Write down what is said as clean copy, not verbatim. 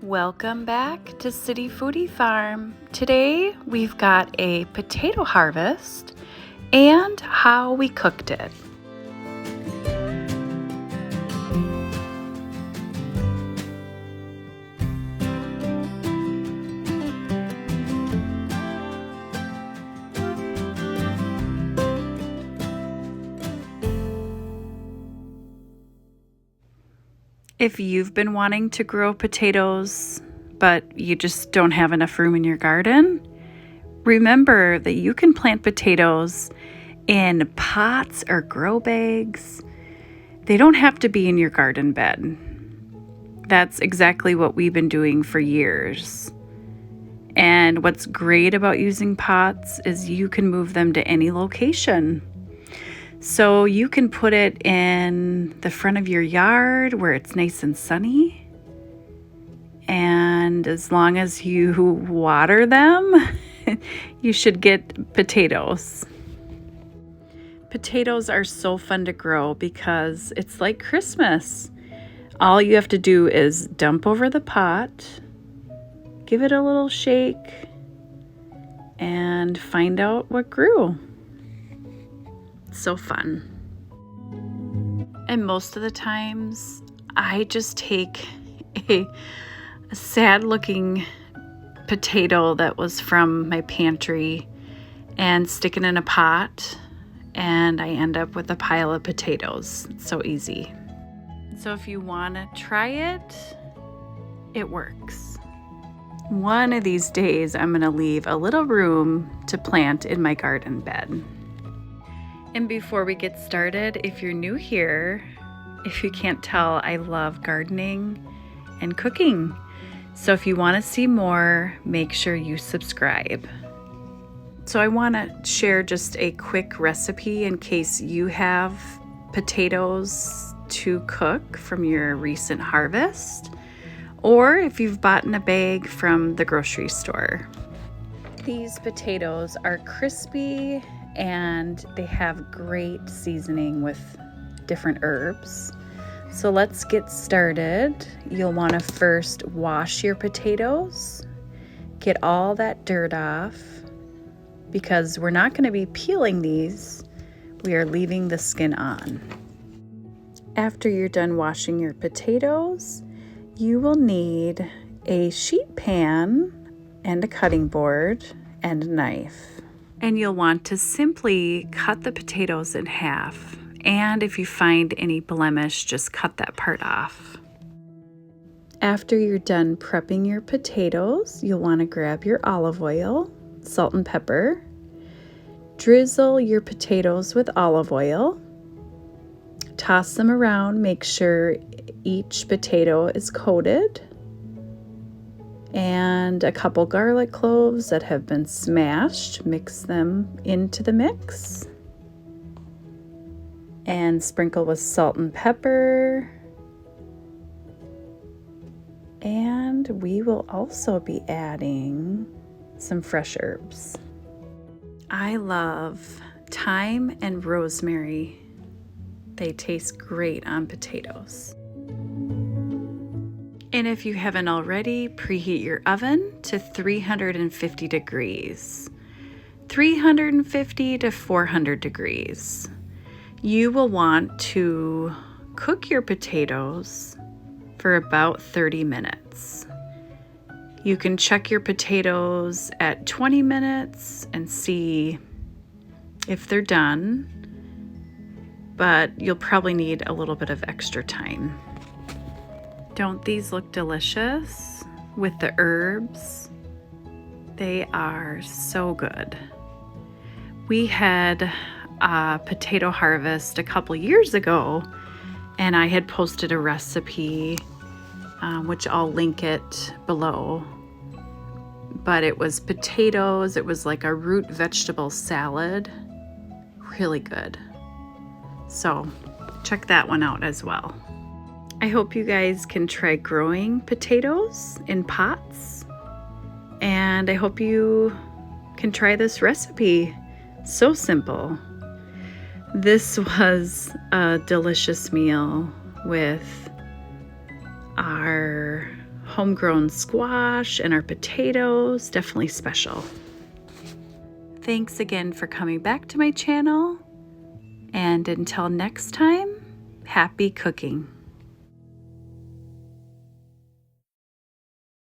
Welcome back to City Foodie Farm. Today we've got a potato harvest and how we cooked it. If you've been wanting to grow potatoes, but you just don't have enough room in your garden, remember that you can plant potatoes in pots or grow bags. They don't have to be in your garden bed. That's exactly what we've been doing for years. And what's great about using pots is you can move them to any location. So you can put it in the front of your yard where it's nice and sunny. And as long as you water them, you should get potatoes. Potatoes are so fun to grow because it's like Christmas. All you have to do is dump over the pot, give it a little shake, and find out what grew. So fun. And most of the times I just take a sad looking potato that was from my pantry and stick it in a pot, and I end up with a pile of potatoes. It's so easy. So if you want to try it, it works. One of these days I'm going to leave a little room to plant in my garden bed. And before we get started, if you're new here, if you can't tell, I love gardening and cooking. So if you want to see more, make sure you subscribe. So I want to share just a quick recipe in case you have potatoes to cook from your recent harvest, or if you've bought in a bag from the grocery store. These potatoes are crispy and they have great seasoning with different herbs. So let's get started. You'll want to first wash your potatoes, get all that dirt off, because we're not going to be peeling these, we are leaving the skin on. After you're done washing your potatoes, you will need a sheet pan and a cutting board and a knife. And you'll want to simply cut the potatoes in half. And if you find any blemish, just cut that part off. After you're done prepping your potatoes, you'll want to grab your olive oil, salt and pepper, drizzle your potatoes with olive oil, toss them around, make sure each potato is coated, and a couple garlic cloves that have been smashed, mix them into the mix, and sprinkle with salt and pepper. And we will also be adding some fresh herbs. I love thyme and rosemary. They taste great on potatoes. And if you haven't already, preheat your oven to 350 degrees, 350 to 400 degrees. You will want to cook your potatoes for about 30 minutes. You can check your potatoes at 20 minutes and see if they're done, but you'll probably need a little bit of extra time. Don't these look delicious with the herbs? They are so good. We had a potato harvest a couple years ago, and I had posted a recipe, which I'll link it below. But it was potatoes, it was like a root vegetable salad. Really good. So check that one out as well. I hope you guys can try growing potatoes in pots, and I hope you can try this recipe. So simple. This was a delicious meal with our homegrown squash and our potatoes. Definitely special. Thanks again for coming back to my channel. And until next time, happy cooking.